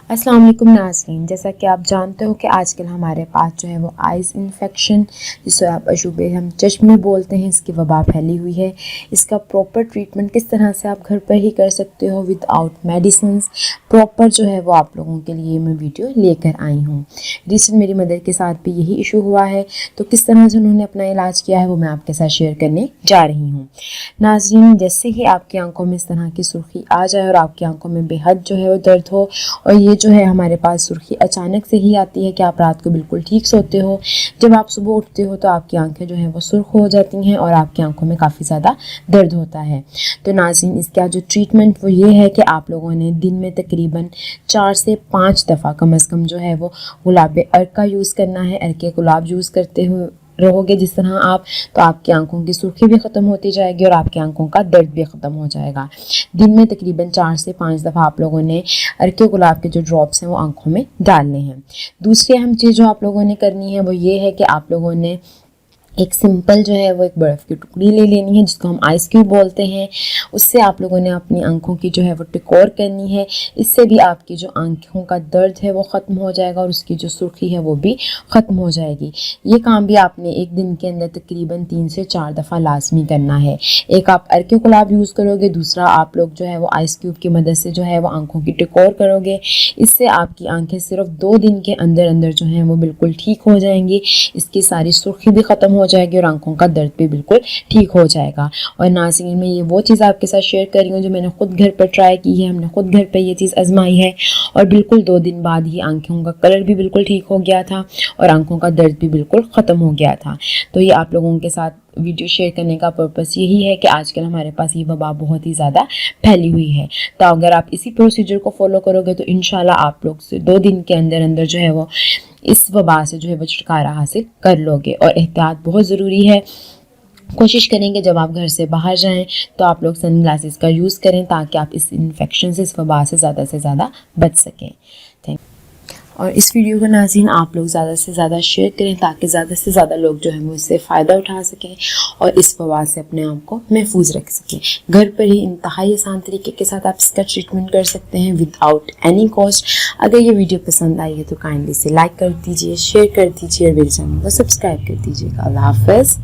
अस्सलाम वालेकुम नाज़रीन, जैसा कि आप जानते हो कि आजकल हमारे पास जो है वो आइज़ इन्फेक्शन, जिसे आप अशूबे हम चश्मे बोलते हैं, इसकी वबा फैली हुई है। इसका प्रॉपर ट्रीटमेंट किस तरह से आप घर पर ही कर सकते हो विदाउट मेडिसिन्स, प्रॉपर जो है वो आप लोगों के लिए मैं वीडियो लेकर आई हूँ। रिसेंट मेरी मदर के साथ भी यही इशू हुआ है, तो किस तरह से उन्होंने अपना इलाज किया है वो मैं आपके साथ शेयर करने जा रही हूँ। नाज़रीन, जैसे ही आपकी आंखों में इस तरह की सुर्खी आ जाए और आपकी आंखों में बेहद जो है वो दर्द हो, और ये जो है हमारे पास सुर्खी अचानक से ही आती है कि आप रात को बिल्कुल ठीक सोते हो, जब आप सुबह उठते हो तो आपकी आंखें जो हैं वो सुर्ख हो जाती हैं और आपकी आंखों में काफ़ी ज़्यादा दर्द होता है। तो नाज़रीन, इसका जो ट्रीटमेंट वो ये है कि आप लोगों ने दिन में तकरीबन 4 से 5 दफ़ा कम अज़ कम जो है वो गुलाब अर्क का यूज़ करना है। अर्क गुलाब यूज़ करते हुए रहोगे जिस तरह आप, तो आपकी आंखों की सुर्खी भी ख़त्म होती जाएगी और आपकी आंखों का दर्द भी ख़त्म हो जाएगा। दिन में तकरीबन 4 से 5 दफ़ा आप लोगों ने अर्क गुलाब के जो ड्रॉप्स हैं वो आंखों में डालने हैं। दूसरी अहम चीज़ जो आप लोगों ने करनी है वो ये है कि आप लोगों ने एक सिंपल जो है वो एक बर्फ़ की टुकड़ी ले लेनी है, जिसको हम आइस क्यूब बोलते हैं। उससे आप लोगों ने अपनी आंखों की जो है वो टिकोर करनी है। इससे भी आपकी जो आंखों का दर्द है वो ख़त्म हो जाएगा और उसकी जो सुर्खी है वो भी ख़त्म हो जाएगी। ये काम भी आपने एक दिन के अंदर तकरीबन 3 से 4 दफ़ा लाजमी करना है। एक आप अर्क गुलाब यूज़ करोगे, दूसरा आप लोग जो है वो आइस क्यूब की मदद से जो है वो आंखों की टिकोर करोगे। इससे आपकी आंखें सिर्फ 2 दिन के अंदर अंदर जो हैं वो बिल्कुल ठीक हो जाएंगी। इसकी सारी सुर्खी भी ख़त्म हो जाएगी और आंखों का दर्द भी बिल्कुल ठीक हो जाएगा। और नाज़रीन, मैं ये वो चीज़ आपके साथ शेयर कर रही हूँ जो मैंने ख़ुद घर पर ट्राई की है। हमने ख़ुद घर पर ये चीज़ आजमाई है और बिल्कुल 2 दिन बाद ही आंखों का कलर भी बिल्कुल ठीक हो गया था और आंखों का दर्द भी बिल्कुल ख़त्म हो गया था। तो ये आप लोगों के साथ वीडियो शेयर करने का पर्पस यही है कि आजकल हमारे पास ये वबा बहुत ही ज़्यादा फैली हुई है। तो अगर आप इसी प्रोसीजर को फॉलो करोगे तो इंशाल्लाह आप लोग से 2 दिन के अंदर अंदर जो है वो इस वबा से जो है वो छुटकारा हासिल कर लोगे। और एहतियात बहुत ज़रूरी है। कोशिश करेंगे जब आप घर से बाहर जाएं तो आप लोग सन ग्लासेस का यूज़ करें ताकि आप इस इन्फेक्शन से, इस वबा से ज़्यादा बच सकें। थैंक। और इस वीडियो को नाज़रीन आप लोग ज़्यादा से ज़्यादा शेयर करें ताकि ज़्यादा से ज़्यादा लोग जो है वो इससे फ़ायदा उठा सकें और इस वबा से अपने आप को महफूज रख सकें। घर पर ही इंतहाई आसान तरीके के साथ आप इसका ट्रीटमेंट कर सकते हैं विदाउट एनी कॉस्ट। अगर ये वीडियो पसंद आई है तो काइंडली से लाइक कर दीजिए, शेयर कर दीजिए और मेरे चैनल को सब्सक्राइब कर दीजिएगा। अल्लाह हाफ़िज़।